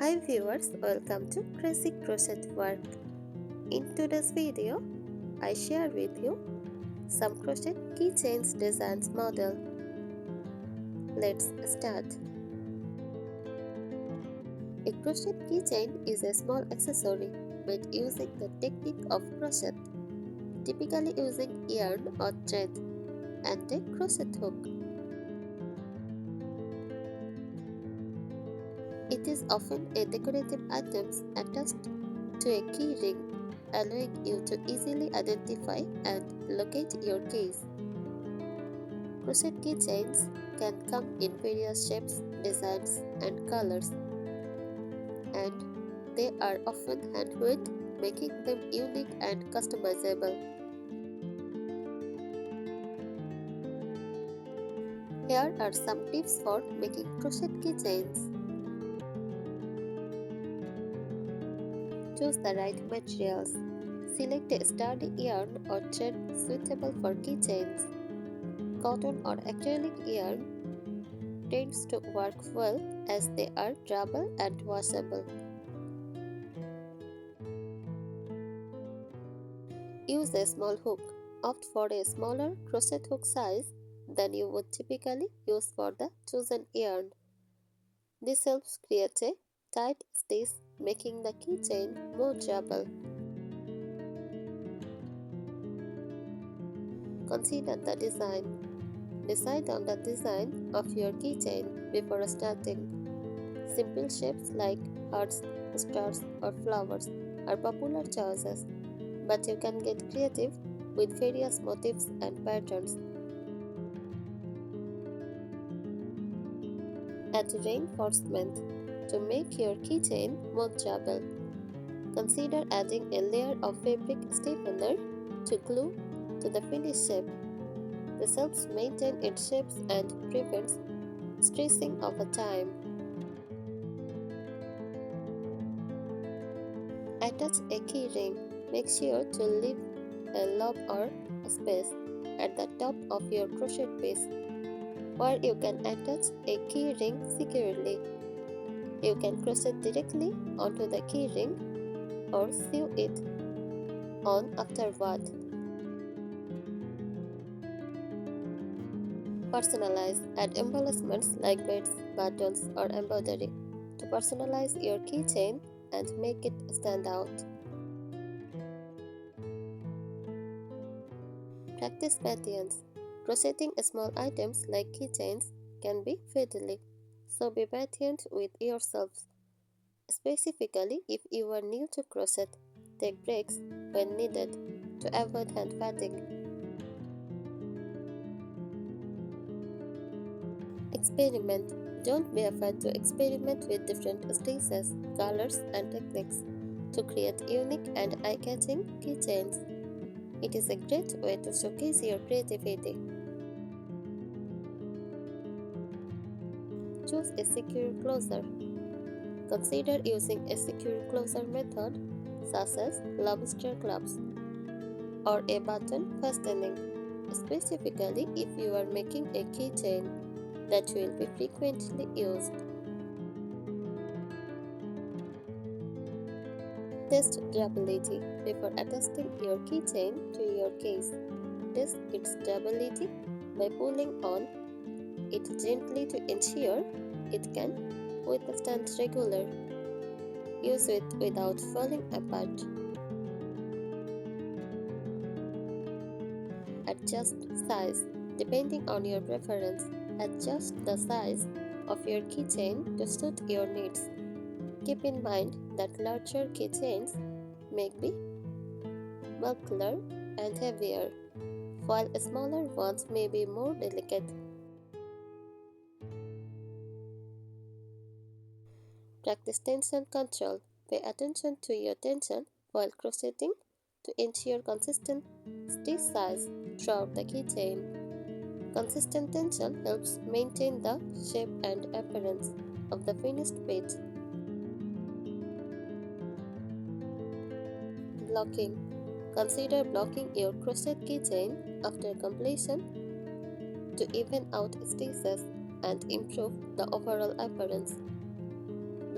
Hi viewers, welcome to Crazy Crochet Work. In today's video, I share with you some crochet keychains designs model. Let's start. A crochet keychain is a small accessory made using the technique of crochet, typically using yarn or thread and a crochet hook. It is often a decorative item attached to a key ring, allowing you to easily identify and locate your keys. Crochet keychains can come in various shapes, designs, and colors, and they are often handmade, making them unique and customizable. Here are some tips for making crochet keychains. Choose the right materials. Select a sturdy yarn or thread suitable for keychains. Cotton or acrylic yarn tends to work well as they are durable and washable. Use a small hook. Opt for a smaller crochet hook size than you would typically use for the chosen yarn. This helps create a tight stitch, making the keychain more durable. Consider the design. Decide on the design of your keychain before starting. Simple shapes like hearts, stars, or flowers are popular choices, but you can get creative with various motifs and patterns. Add reinforcement to make your keychain more durable. Consider adding a layer of fabric stiffener to glue to the finished shape. This helps maintain its shapes and prevents stretching over time. Attach a key ring. Make sure to leave a loop or a space at the top of your crochet piece where you can attach a key ring securely. You can crochet directly onto the key ring or sew it on afterward. Personalize. Add embellishments like beads, buttons, or embroidery to personalize your keychain and make it stand out. Practice patterns. Crocheting small items like keychains can be fiddly, so be patient with yourselves. Specifically, if you are new to crochet, take breaks when needed to avoid hand fatigue. Experiment. Don't be afraid to experiment with different stitches, colors, and techniques to create unique and eye-catching keychains. It is a great way to showcase your creativity. Choose a secure closure. Consider using a secure closure method such as lobster claps or a button fastening, specifically if you are making a keychain that will be frequently used. Test durability before attaching your keychain to your case. Test its durability by pulling on it gently to ensure it can withstand regular use it without falling apart. Adjust size. Depending on your preference, adjust the size of your keychain to suit your needs. Keep in mind that larger keychains may be bulkier and heavier, while smaller ones may be more delicate. Practice tension control. Pay attention to your tension while crocheting to ensure consistent stitch size throughout the keychain. Consistent tension helps maintain the shape and appearance of the finished page. Blocking. Consider blocking your crochet keychain after completion to even out stitches and improve the overall appearance.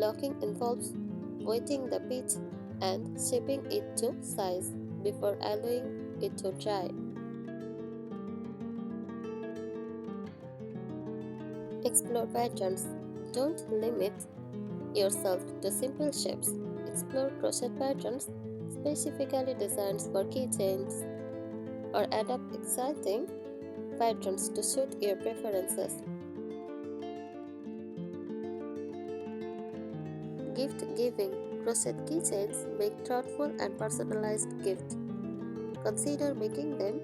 Blocking involves wetting the pitch and shaping it to size before allowing it to dry. Explore patterns. Don't limit yourself to simple shapes. Explore crochet patterns specifically designed for keychains or adapt exciting patterns to suit your preferences. Gift giving. Crochet keychains make thoughtful and personalized gifts. Consider making them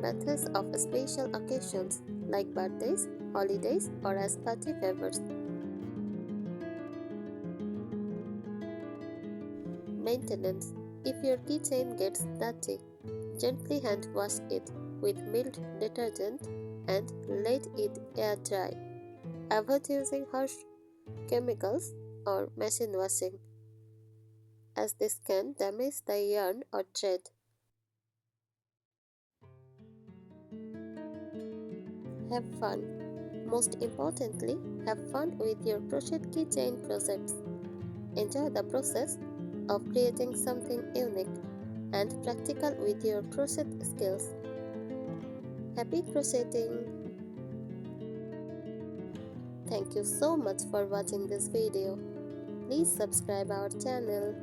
methods of special occasions like birthdays, holidays, or as party favors. Maintenance. If your keychain gets dirty, gently hand wash it with mild detergent and let it air dry. Avoid using harsh chemicals or machine washing, as this can damage the yarn or thread. Have fun. Most importantly, have fun with your crochet keychain projects. Enjoy the process of creating something unique and practical with your crochet skills. Happy crocheting! Thank you so much for watching this video. Please subscribe our channel.